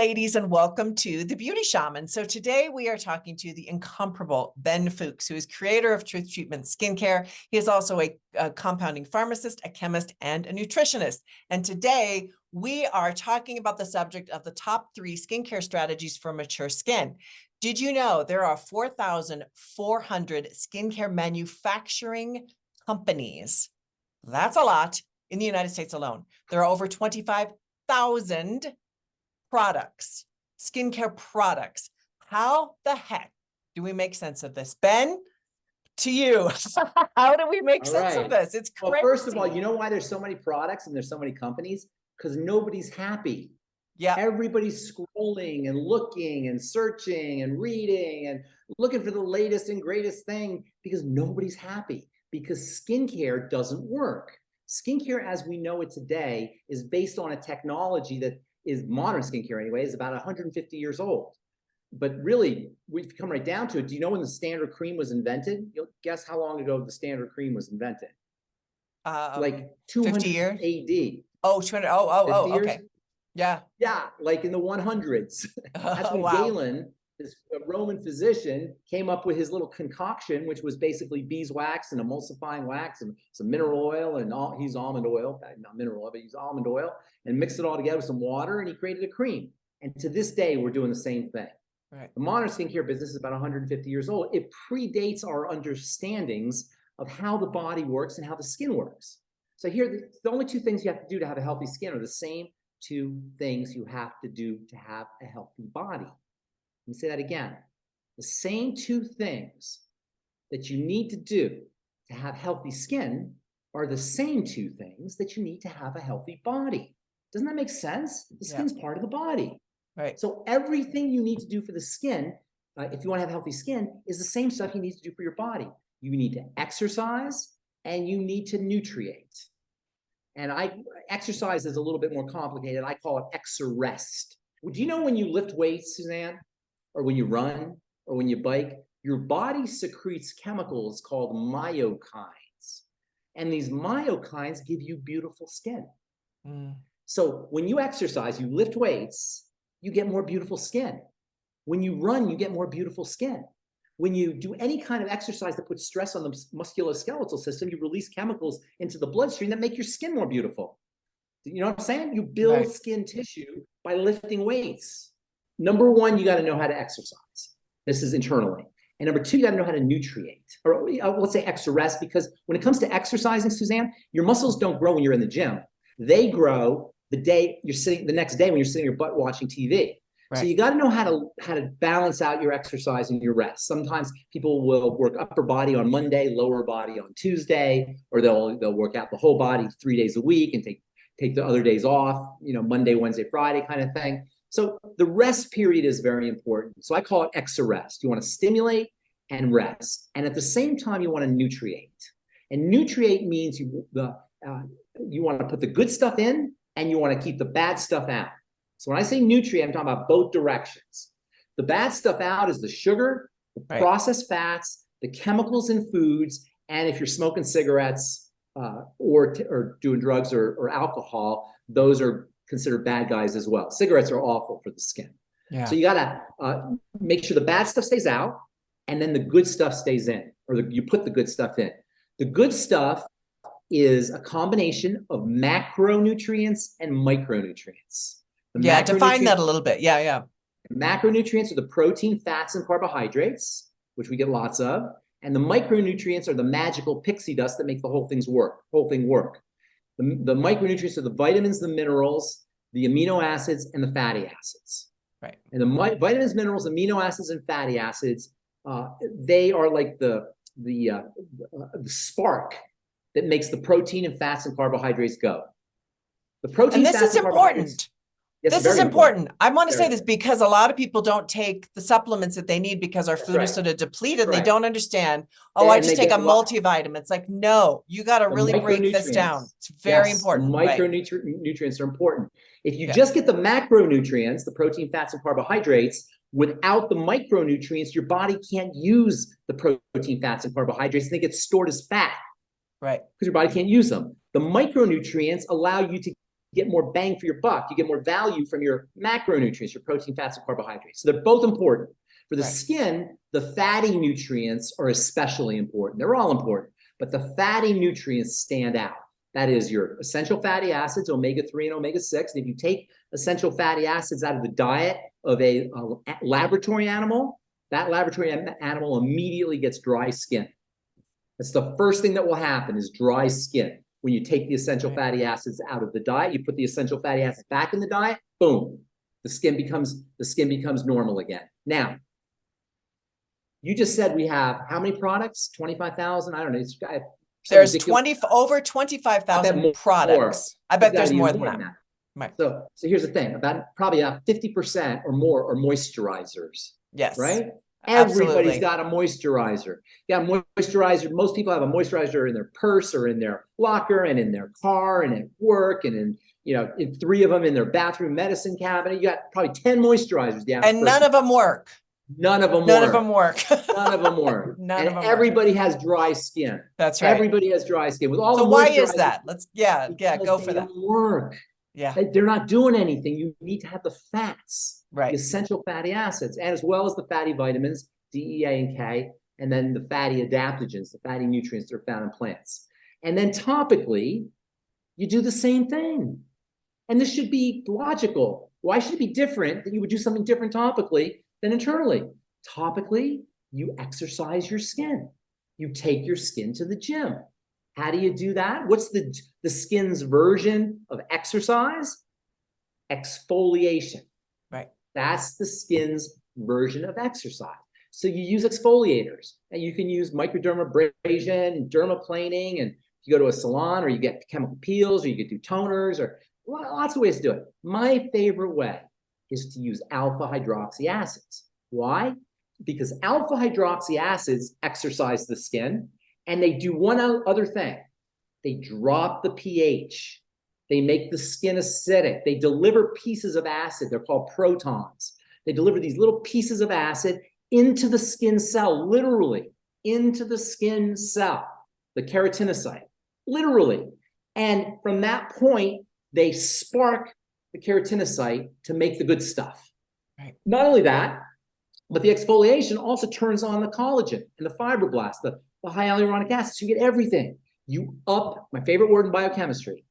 ladies, and welcome to The Beauty Shaman. So today we are talking to the incomparable Ben Fuchs, who is creator of Truth Treatment Skincare. He is also a compounding pharmacist, a chemist, and a nutritionist. And today we are talking about the subject of the top 3 skincare strategies for mature skin. Did you know there are 4,400 skincare manufacturing companies? That's a lot in the United States alone. There are over 25,000 products, skincare products. How the heck do we make sense of this? Ben, to you, how do we make sense of this? It's crazy. Well, first of all, you know why there's so many products and there's so many companies? Because nobody's happy. Yeah. Everybody's scrolling and looking and searching and reading and looking for the latest and greatest thing because nobody's happy, because skincare doesn't work. Skincare as we know it today is based on a technology that is modern skincare anyway, is about 150 years old. But really, we've come right down to it. Do you know when the standard cream was invented? You'll guess how long ago the standard cream was invented? Like 200 years? AD. Oh, 200. Oh, okay. Yeah. Yeah, like in the 100s. That's when Galen, this Roman physician, came up with his little concoction, which was basically beeswax and emulsifying wax and some mineral oil, and he's almond oil, not mineral oil, but he's almond oil, and mixed it all together with some water, and he created a cream. And to this day, we're doing the same thing. Right. The modern skincare business is about 150 years old. It predates our understandings of how the body works and how the skin works. So here, the only 2 things you have to do to have a healthy skin are the same 2 things you have to do to have a healthy body. Let me say that again. The same 2 things that you need to do to have healthy skin are the same 2 things that you need to have a healthy body. Doesn't that make sense? The skin's part of the body. Right. So everything you need to do for the skin, if you want to have healthy skin, is the same stuff you need to do for your body. You need to exercise and you need to nutriate. And exercise is a little bit more complicated. I call it exerrest. Do you know when you lift weights, Suzanne, or when you run, or when you bike, your body secretes chemicals called myokines. And these myokines give you beautiful skin. So when you exercise, you lift weights, you get more beautiful skin. When you run, you get more beautiful skin. When you do any kind of exercise that puts stress on the musculoskeletal system, you release chemicals into the bloodstream that make your skin more beautiful. You know what I'm saying? You build skin tissue by lifting weights. Number 1, you got to know how to exercise. This is internally. And number 2, you got to know how to nutriate, or let's say exerrest, because when it comes to exercising, Suzanne, your muscles don't grow when you're in the gym. They grow the next day when you're sitting on your butt watching TV. Right. So you got to know how to balance out your exercise and your rest. Sometimes people will work upper body on Monday, lower body on Tuesday, or they'll work out the whole body 3 days a week and take the other days off, Monday, Wednesday, Friday kind of thing. So the rest period is very important. So I call it exerrest. You want to stimulate and rest. And at the same time, you want to nutriate. And nutriate means you want to put the good stuff in and you want to keep the bad stuff out. So when I say nutriate, I'm talking about both directions. The bad stuff out is the sugar, the processed fats, the chemicals in foods, and if you're smoking cigarettes or doing drugs or alcohol, those are considered bad guys as well. Cigarettes are awful for the skin. Yeah. So you got to make sure the bad stuff stays out and then the good stuff stays in, or you put the good stuff in. The good stuff is a combination of macronutrients and micronutrients. Define that a little bit. Yeah. Macronutrients are the protein, fats, and carbohydrates, which we get lots of. And the micronutrients are the magical pixie dust that make the whole thing work. The micronutrients are the vitamins, the minerals, the amino acids, and the fatty acids. Right. And the vitamins, minerals, amino acids, and fatty acids, they are like the spark that makes the protein and fats and carbohydrates go. The protein, and this is important. This is important. I want to say this because a lot of people don't take the supplements that they need because our food is sort of depleted. They don't understand. Oh, I just take a multivitamin. It's like, no, you got to really break this down. It's very important. Micronutrients are important. If you just get the macronutrients, the protein, fats, and carbohydrates, without the micronutrients, your body can't use the protein, fats, and carbohydrates. They get stored as fat. Right. Because your body can't use them. The micronutrients allow you to get more bang for your buck. You get more value from your macronutrients, your protein, fats, and carbohydrates. So they're both important. For the skin, the fatty nutrients are especially important. They're all important, but the fatty nutrients stand out. That is your essential fatty acids, omega-3 and omega-6. And if you take essential fatty acids out of the diet of a laboratory animal, that laboratory animal immediately gets dry skin. That's the first thing that will happen is dry skin. When you take the essential fatty acids out of the diet, you put the essential fatty acids back in the diet, boom, the skin becomes normal again. Now, you just said we have how many products? 25,000? I don't know. There's over 25,000 products. I bet there's more than that. Right. So here's the thing, probably 50% or more are moisturizers. Yes. Right? Absolutely. Everybody's got a moisturizer. Yeah, moisturizer. Most people have a moisturizer in their purse or in their locker and in their car and at work and in 3 of them in their bathroom medicine cabinet. You got probably 10 moisturizers. And none of them work. None of them work. None of them work. None of them work. None of them everybody has dry skin. That's right. Everybody has dry skin. With all so the why is that? Let's go for that. Work. Yeah. They're not doing anything. You need to have the fats, right? The essential fatty acids, and as well as the fatty vitamins, D, E, A, and K, and then the fatty adaptogens, the fatty nutrients that are found in plants. And then topically, you do the same thing. And this should be logical. Why should it be different that you would do something different topically than internally? Topically, you exercise your skin. You take your skin to the gym. How do you do that? What's the skin's version of exercise? Exfoliation. Right. That's the skin's version of exercise. So you use exfoliators, and you can use microdermabrasion, dermaplaning, and you go to a salon, or you get chemical peels, or you could do toners, or lots of ways to do it. My favorite way is to use alpha hydroxy acids. Why? Because alpha hydroxy acids exercise the skin, and they do one other thing. They drop the pH. They make the skin acidic. They deliver pieces of acid. They're called protons. They deliver these little pieces of acid into the skin cell, literally into the skin cell, the keratinocyte, literally. And from that point, they spark the keratinocyte to make the good stuff. Right. Not only that, but the exfoliation also turns on the collagen and the fibroblasts, the high hyaluronic acid. So you get everything. You my favorite word in biochemistry,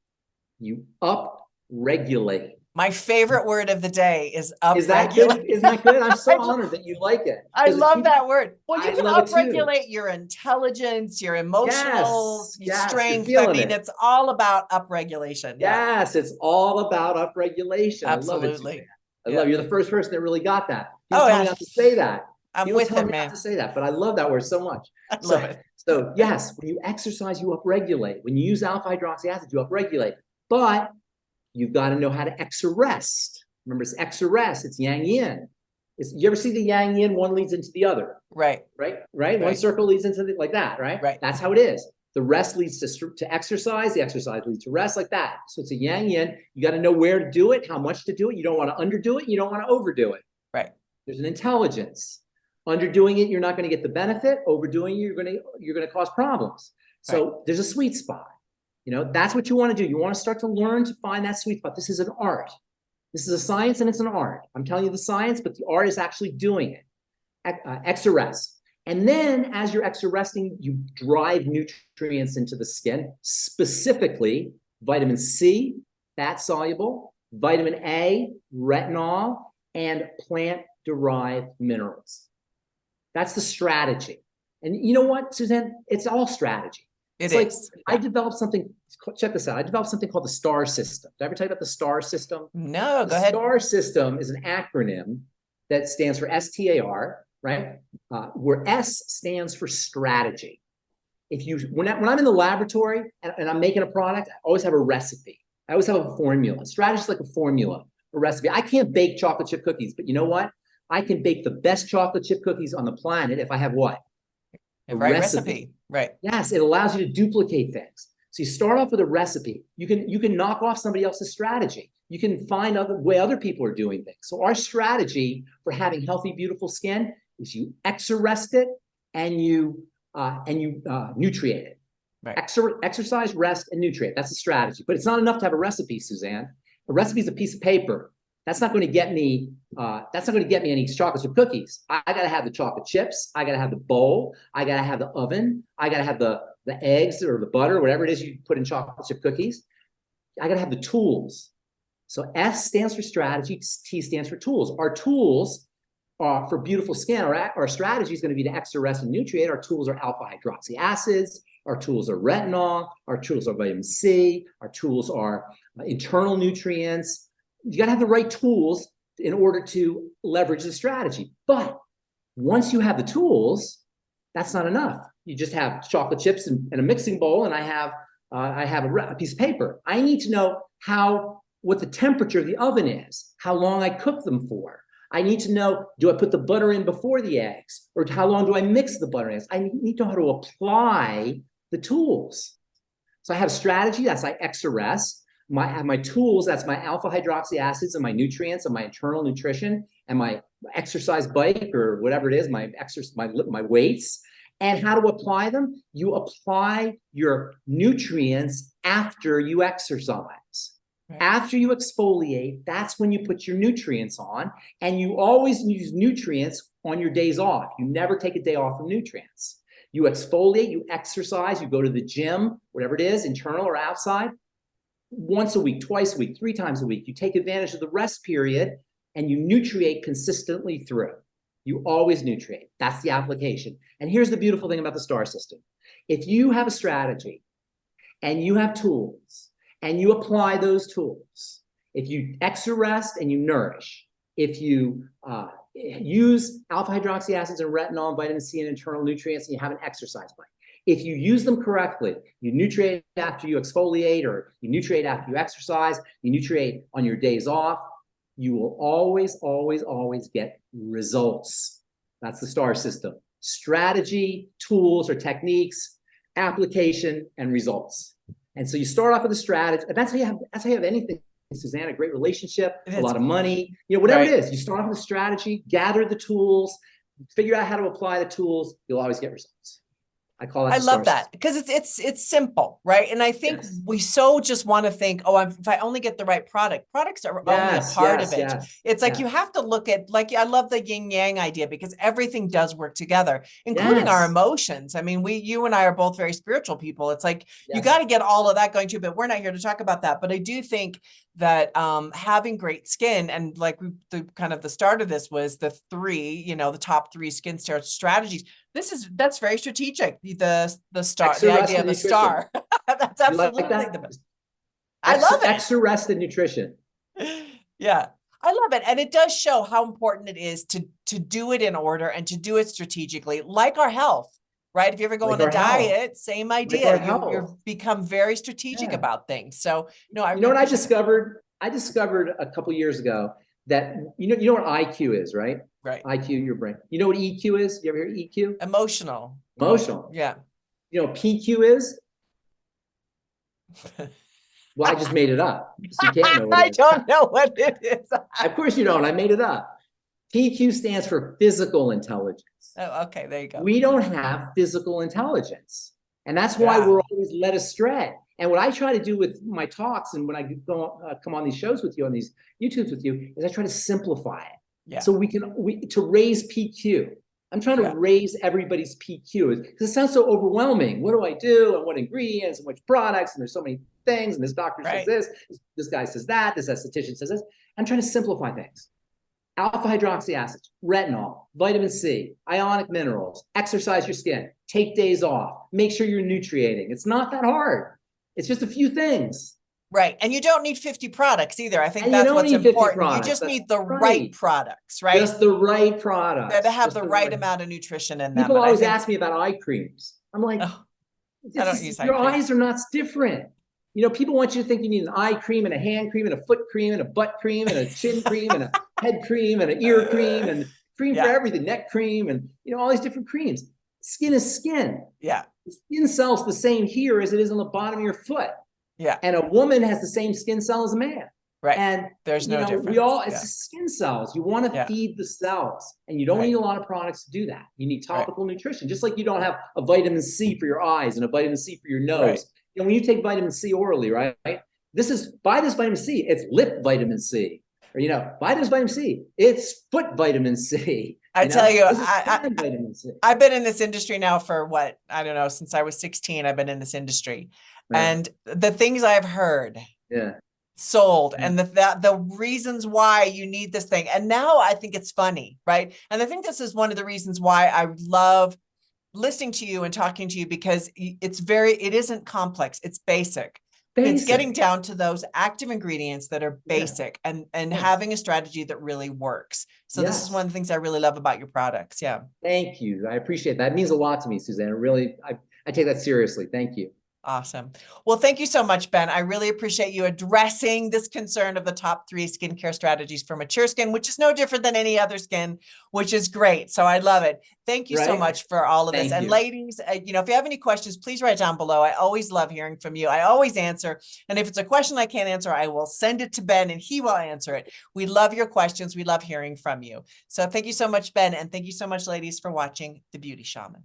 you up-regulate. My favorite word of the day is up-regulate. Is that good? Isn't that good? I'm so honored that you like it. I love that word. Well, you can up-regulate your intelligence, your emotional strength. I mean, it's all about up-regulation. Yes, it's all about up-regulation. Absolutely. I love it. You're the first person that really got that. You tell me not to say that. I'm with it, man. Not to say that, but I love that word so much. I love it. So yes, when you exercise, you upregulate. When you use alpha hydroxy acid, you upregulate. But you've got to know how to exarrest. Remember, it's exarrest. It's yang yin. You ever see the yang yin? One leads into the other. Right. One circle leads into like that. Right. That's how it is. The rest leads to exercise. The exercise leads to rest, like that. So it's a yang yin. You got to know where to do it, how much to do it. You don't want to underdo it. You don't want to overdo it. Right. There's an intelligence. Underdoing it, you're not going to get the benefit. Overdoing it, you're going to cause problems. So there's a sweet spot. That's what you want to do. You want to start to learn to find that sweet spot. This is an art. This is a science and it's an art. I'm telling you the science, but the art is actually doing it. Exarrest. And then as you're exarresting, you drive nutrients into the skin, specifically vitamin C, fat soluble, vitamin A, retinol, and plant-derived minerals. That's the strategy. And you know what, Suzanne? It's all strategy. It's like I developed something, check this out. I developed something called the STAR system. Did I ever tell you about the STAR system? No, go ahead. The STAR system is an acronym that stands for STAR, right? Where S stands for strategy. When I'm in the laboratory and I'm making a product, I always have a recipe. I always have a formula. Strategy is like a formula, a recipe. I can't bake chocolate chip cookies, but you know what? I can bake the best chocolate chip cookies on the planet if I have what? A recipe. Right. Yes, it allows you to duplicate things. So you start off with a recipe. You can knock off somebody else's strategy. You can find way other people are doing things. So our strategy for having healthy, beautiful skin is you exarrest it and you nutriate it. Right. Exercise, rest, and nutrient. That's a strategy. But it's not enough to have a recipe, Suzanne. A recipe is a piece of paper. That's not going to get me. That's not going to get me any chocolate chip cookies. I got to have the chocolate chips. I got to have the bowl. I got to have the oven. I got to have the eggs or the butter, whatever it is you put in chocolate chip cookies. I got to have the tools. So S stands for strategy. T stands for tools. Our tools for beautiful skin, our strategy is going to be to extra rest and nutriate. Our tools are alpha hydroxy acids. Our tools are retinol. Our tools are vitamin C. Our tools are internal nutrients. You got to have the right tools in order to leverage the strategy. But once you have the tools, that's not enough. You just have chocolate chips and a mixing bowl, and I have a piece of paper. I need to know what the temperature of the oven is, how long I cook them for. I need to know, do I put the butter in before the eggs? Or how long do I mix the butter and eggs? I need to know how to apply the tools. So I have strategy, that's like extra rest. I have my tools, that's my alpha hydroxy acids and my nutrients and my internal nutrition and my exercise bike or whatever it is, my weights. And how to apply them? You apply your nutrients after you exercise. Right. After you exfoliate, that's when you put your nutrients on, and you always use nutrients on your days off. You never take a day off from nutrients. You exfoliate, you exercise, you go to the gym, whatever it is, internal or outside, once a week, twice a week, 3 times a week. You take advantage of the rest period and you nutriate consistently through. You always nutriate. That's the application. And here's the beautiful thing about the STAR system. If you have a strategy and you have tools and you apply those tools, if you extra rest and you nourish, if you use alpha hydroxy acids and retinol and vitamin C and internal nutrients, and you have an exercise plan, if you use them correctly, you nutriate after you exfoliate, or you nutriate after you exercise, you nutriate on your days off, you will always, always, always get results. That's the STAR system. Strategy, tools or techniques, application, and results. And so you start off with a strategy, and that's how you have anything, Suzanne, a great relationship, a lot of money, whatever it is. You start off with a strategy, gather the tools, figure out how to apply the tools, you'll always get results. I call it. I love that because it's simple, right? And I think we so just want to think, oh, if I only get the right product. Products are only a part of it. It's like you have to look at, like, I love the yin yang idea because everything does work together, including our emotions. I mean, you and I are both very spiritual people. It's like you got to get all of that going too, but we're not here to talk about that. But I do think that having great skin, and like the start of this was the top 3 skin strategies. That's very strategic. The idea of a STAR. That's absolutely the best. I love it. Extra rest and nutrition. Yeah, I love it. And it does show how important it is to do it in order and to do it strategically, like our health, right? If you ever go on a diet, same idea. You become very strategic about things. So, you know what I discovered? I discovered a couple of years ago that, you know what IQ is, right? Right. IQ, your brain. You know what EQ is? You ever hear EQ? Emotional. Yeah. You know what PQ is? Well, I just made it up. So you can't know what it is. I don't know what it is. Of course you don't. I made it up. PQ stands for physical intelligence. Oh, okay. There you go. We don't have physical intelligence. And that's why we're always led astray. And what I try to do with my talks, and when I come on these shows with you, on these YouTubes with you, is I try to simplify it. Yeah. So to raise PQ. I'm trying to raise everybody's PQ because it sounds so overwhelming. What do I do? And what ingredients and which products? And there's so many things. And this doctor says this guy says that, this esthetician says this. I'm trying to simplify things. Alpha hydroxy acids, retinol, vitamin C, ionic minerals, exercise your skin, take days off, make sure you're nutriating. It's not that hard. It's just a few things. Right. And you don't need 50 products either. I think that's what's important. You just need the right products, right? Just the right products. That have the right amount of nutrition in them. People always ask me about eye creams. I'm like, I don't use eye your cream. eyes are not different. People want you to think you need an eye cream and a hand cream and a foot cream and a butt cream and a chin cream and a head cream and an ear cream and cream for everything, neck cream and all these different creams. Skin is skin. Yeah. The skin cell's the same here as it is on the bottom of your foot. Yeah. And a woman has the same skin cell as a man. Right. And There's no we difference. all, it's Yeah. skin cells. You want to Yeah. feed the cells, and you don't Right. need a lot of products to do that. You need Right. topical nutrition, just like you don't have a vitamin C for your eyes and a vitamin C for your nose. Right. When you take vitamin C orally, right? Buy this vitamin C, it's lip vitamin C. Or, buy this vitamin C, it's foot vitamin C. I tell you, This is hand vitamin C. I've been in this industry now for what, I don't know, since I was 16, I've been in this industry. And the things I've heard sold and the reasons why you need this thing. And now I think it's funny, right? And I think this is one of the reasons why I love listening to you and talking to you, because it isn't complex, it's basic. It's getting down to those active ingredients that are basic and having a strategy that really works. So this is one of the things I really love about your products. Yeah. Thank you. I appreciate that. It means a lot to me, Suzanne. I take that seriously. Thank you. Awesome. Well, thank you so much, Ben. I really appreciate you addressing this concern of the top 3 skincare strategies for mature skin, which is no different than any other skin, which is great. So I love it. Thank you so much for all of this. And ladies, if you have any questions, please write down below. I always love hearing from you. I always answer. And if it's a question I can't answer, I will send it to Ben and he will answer it. We love your questions. We love hearing from you. So thank you so much, Ben. And thank you so much, ladies, for watching The Beauty Shaman.